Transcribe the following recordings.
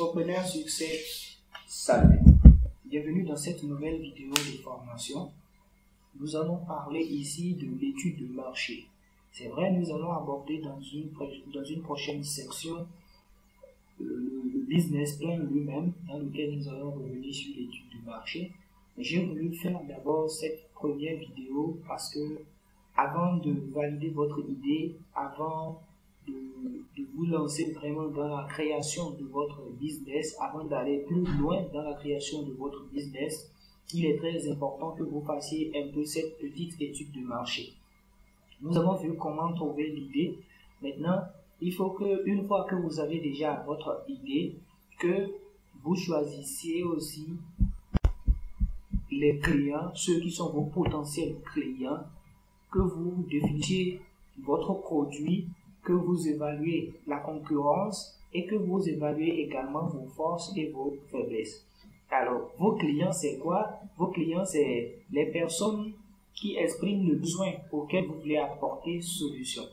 Entrepreneur succès, salut. Bienvenue dans cette nouvelle vidéo de formation. Nous allons parler ici de l'étude de marché. C'est vrai, nous allons aborder dans une prochaine section le business plan lui-même, dans lequel nous allons revenir sur l'étude du marché. Mais j'ai voulu faire d'abord cette première vidéo parce que avant de valider votre idée, avant de vous lancer vraiment dans la création de votre business, avant d'aller plus loin dans la création de votre business, il est très important que vous fassiez un peu cette petite étude de marché. Nous avons vu comment trouver l'idée. Maintenant, il faut que, une fois que vous avez déjà votre idée, que vous choisissiez aussi les clients, ceux qui sont vos potentiels clients, que vous définissiez votre produit, que vous évaluez la concurrence et que vous évaluez également vos forces et vos faiblesses. Alors, vos clients, c'est quoi? Vos clients, c'est les personnes qui expriment le besoin auquel vous voulez apporter solution.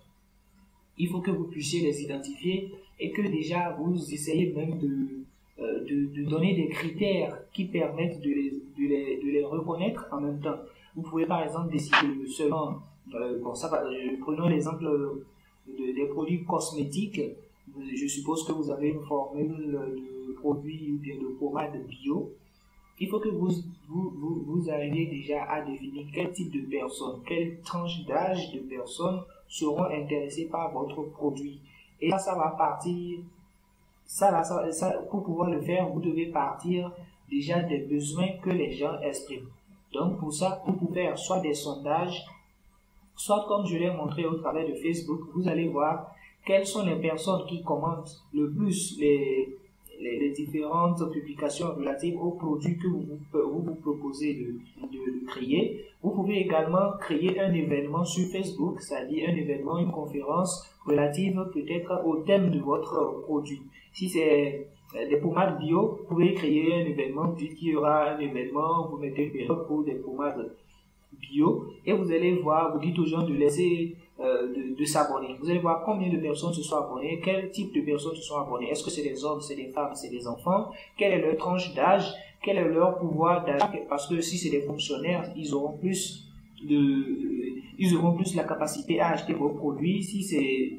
Il faut que vous puissiez les identifier et que déjà vous essayez même de donner des critères qui permettent de les reconnaître en même temps. Vous pouvez par exemple décider seulement, prenons l'exemple des produits cosmétiques. Je suppose que vous avez une formule de produits ou bien de pommade bio. Il faut que vous arriviez déjà à définir quel type de personnes, quelle tranche d'âge de personnes seront intéressées par votre produit. Et ça va partir, pour pouvoir le faire, vous devez partir déjà des besoins que les gens expriment. Donc pour ça, vous pouvez faire soit des sondages, soit comme je l'ai montré au travers de Facebook, vous allez voir quelles sont les personnes qui commentent le plus les différentes publications relatives aux produits que vous proposez de créer. Vous pouvez également créer un événement sur Facebook, c'est-à-dire un événement, une conférence relative peut-être au thème de votre produit. Si c'est des pommades bio, vous pouvez créer un événement, vous dites qu'il y aura un événement, vous mettez une période pour des pommades bio et vous allez voir, vous dites aux gens de laisser de s'abonner. Vous allez voir combien de personnes se sont abonnées, quel type de personnes se sont abonnées. Est-ce que c'est des hommes, c'est des femmes, c'est des enfants? Quelle est leur tranche d'âge? Quel est leur pouvoir d'achat? Parce que si c'est des fonctionnaires, ils auront plus la capacité à acheter vos produits. Si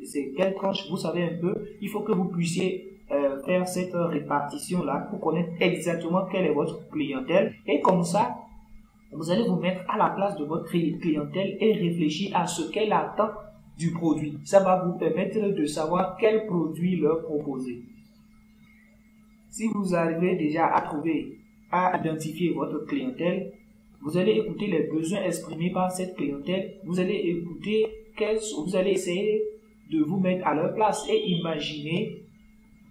c'est quelle tranche, vous savez un peu. Il faut que vous puissiez faire cette répartition là pour connaître exactement quelle est votre clientèle et comme ça vous allez vous mettre à la place de votre clientèle et réfléchir à ce qu'elle attend du produit. Ça va vous permettre de savoir quel produit leur proposer. Si vous arrivez déjà à identifier votre clientèle, vous allez écouter les besoins exprimés par cette clientèle. Vous allez essayer de vous mettre à leur place et imaginer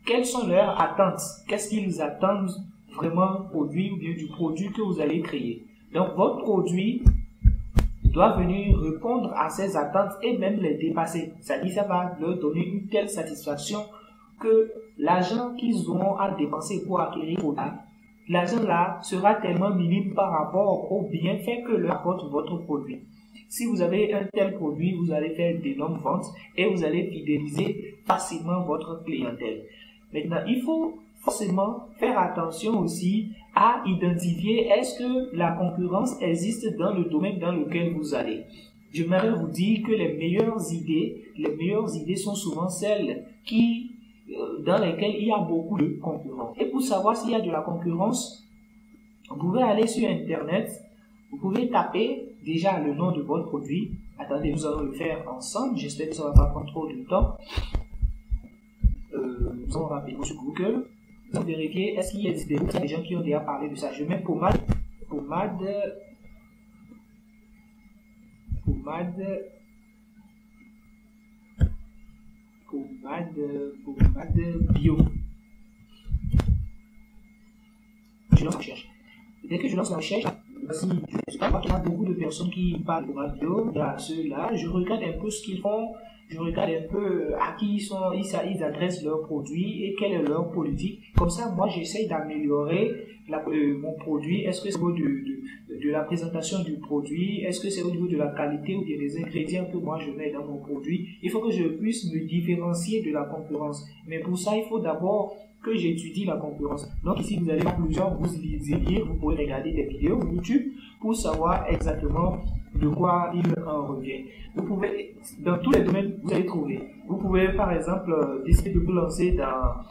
quelles sont leurs attentes. Qu'est-ce qu'ils attendent vraiment du produit ou bien du produit que vous allez créer. Donc, votre produit doit venir répondre à ces attentes et même les dépasser. C'est-à-dire, ça va leur donner une telle satisfaction que l'argent qu'ils auront à dépenser pour acquérir l'argent là sera tellement minime par rapport au bienfait que leur apporte votre produit. Si vous avez un tel produit, vous allez faire d'énormes ventes et vous allez fidéliser facilement votre clientèle. Maintenant, il faut forcément faire attention aussi à identifier est-ce que la concurrence existe dans le domaine dans lequel vous allez. J'aimerais vous dire que les meilleures idées sont souvent celles dans lesquelles il y a beaucoup de concurrence. Et pour savoir s'il y a de la concurrence, vous pouvez aller sur Internet, vous pouvez taper déjà le nom de votre produit. Attendez, nous allons le faire ensemble, j'espère que ça ne va pas prendre trop de temps. Nous allons rapidement sur Google. Vous vérifiez, est-ce qu'il y a des gens qui ont déjà parlé de ça? Je mets pommade bio. Je lance la recherche. Dès que je lance la recherche, je vois qu'il y a beaucoup de personnes qui parlent de pommade bio, dans ceux-là. Je regarde un peu ce qu'ils font. Je regarde un peu à qui ils adressent leurs produits et quelle est leur politique. Comme ça, moi, j'essaye d'améliorer mon produit. Est-ce que c'est au niveau de la présentation du produit? Est-ce que c'est au niveau de la qualité ou bien des ingrédients que moi je mets dans mon produit? Il faut que je puisse me différencier de la concurrence. Mais pour ça, il faut d'abord que j'étudie la concurrence. Donc ici, vous allez voir plusieurs, vous lire, vous pouvez regarder des vidéos YouTube pour savoir exactement de quoi il en revient. Vous pouvez, dans tous les domaines, vous allez trouver. Vous pouvez, par exemple, décider de vous lancer dans,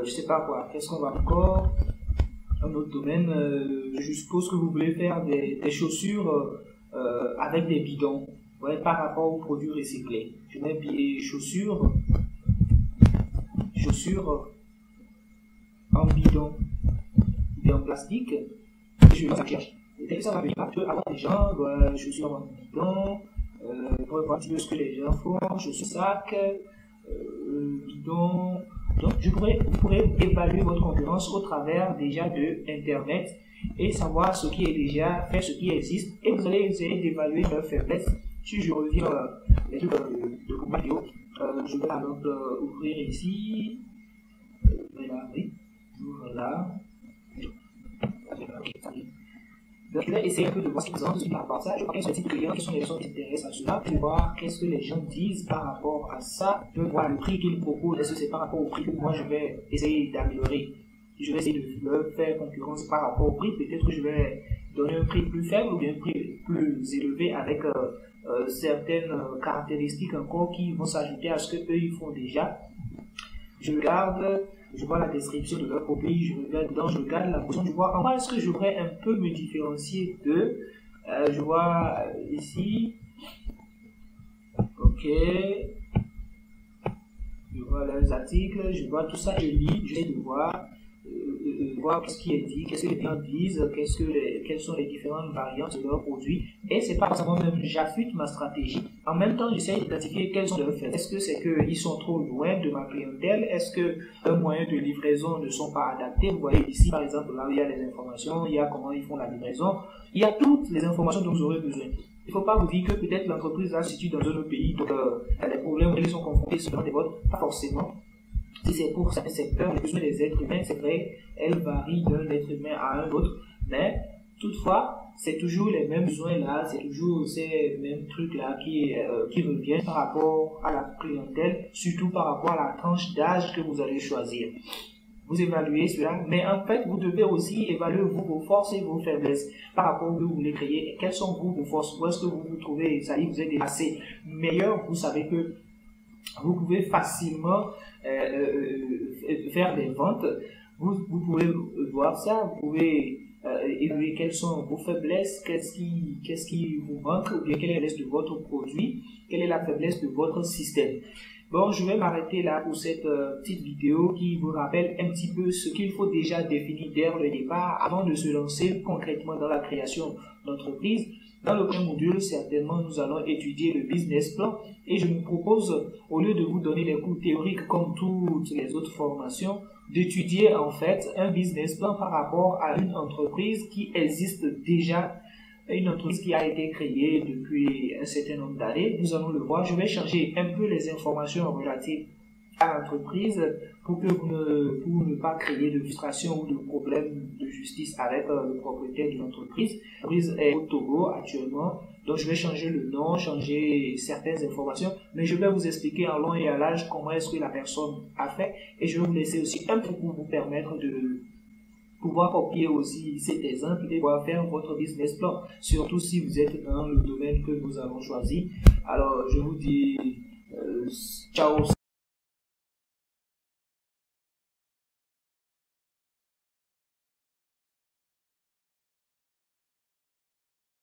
je sais pas quoi, qu'est-ce qu'on va encore, un autre domaine, je suppose que vous voulez faire des chaussures avec des bidons, ouais, par rapport aux produits recyclés. Je mets chaussures en bidon, ou en plastique, je cherche. Et ça va venir un peu avant les gens, chaussures en bidon, pour voir un petit peu ce que les gens font, chaussures sac, bidon. Donc vous pourrez évaluer votre concurrence au travers déjà de Internet et savoir ce qui est déjà fait, ce qui existe, et vous allez essayer d'évaluer leurs faiblesses. Si je reviens les trucs de vidéo, je vais donc ouvrir ici, voilà. Donc, je vais essayer un peu de voir ce qu'ils ont dit par rapport à ça. Je vois quels sont les types de clients, quels sont les gens qui s'intéressent à cela, pour voir qu'est-ce que les gens disent par rapport à ça. Je vais voir le prix qu'ils proposent, est-ce que c'est par rapport au prix que moi je vais essayer d'améliorer. Je vais essayer de leur faire concurrence par rapport au prix. Peut-être que je vais donner un prix plus faible ou bien un prix plus élevé avec certaines caractéristiques encore qui vont s'ajouter à ce que eux ils font déjà. Je regarde, je vois la description de leur produit, je regarde dedans, je regarde la position, je vois en quoi est-ce que je voudrais un peu me différencier d'eux. Je vois ici, ok, je vois leurs articles, je vois tout ça, je lis, j'essaie de voir ce qui est dit, qu'est-ce que les gens disent, quelles sont les différentes variantes de leurs produits. Et c'est pas forcément même j'affûte ma stratégie. En même temps, j'essaie d'identifier quels sont leurs faits. Est-ce que c'est qu'ils sont trop loin de ma clientèle? Est-ce que leurs moyens de livraison ne sont pas adaptés? Vous voyez ici, par exemple, là où il y a les informations, il y a comment ils font la livraison, il y a toutes les informations dont vous aurez besoin. Il ne faut pas vous dire que peut-être l'entreprise là se situe dans un autre pays, donc il y a des problèmes auxquels ils sont confrontés selon des votes, pas forcément. Si c'est pour certains secteurs, les besoins des êtres humains, c'est vrai, elles varient d'un être humain à un autre, mais toutefois, c'est toujours les mêmes besoins là, c'est toujours ces mêmes trucs là qui reviennent par rapport à la clientèle, surtout par rapport à la tranche d'âge que vous allez choisir. Vous évaluez cela, mais en fait, vous devez aussi évaluer vos forces et vos faiblesses par rapport à ce que vous voulez créer. Quelles sont vos forces? Où est-ce que vous vous trouvez? Ça y est, vous êtes assez meilleur, vous savez que vous pouvez facilement faire des ventes. Vous pouvez voir ça, vous pouvez évaluer quelles sont vos faiblesses, qu'est-ce qui vous manque, ou bien quelle est la faiblesse de votre produit, quelle est la faiblesse de votre système. Bon, je vais m'arrêter là pour cette petite vidéo qui vous rappelle un petit peu ce qu'il faut déjà définir dès le départ avant de se lancer concrètement dans la création d'entreprise. Dans le premier module, certainement, nous allons étudier le business plan et je me propose, au lieu de vous donner des cours théoriques comme toutes les autres formations, d'étudier en fait un business plan par rapport à une entreprise qui existe déjà, une entreprise qui a été créée depuis un certain nombre d'années. Nous allons le voir. Je vais changer un peu les informations relatives à l'entreprise pour ne pas créer de frustration ou de problèmes de justice avec le propriétaire de l'entreprise. L'entreprise est au Togo actuellement, donc je vais changer le nom, changer certaines informations, mais je vais vous expliquer en long et en large comment est-ce que la personne a fait et je vais vous laisser aussi un peu pour vous permettre de pouvoir copier aussi cet exemple et pouvoir faire votre business plan, surtout si vous êtes dans le domaine que nous avons choisi. Alors je vous dis ciao.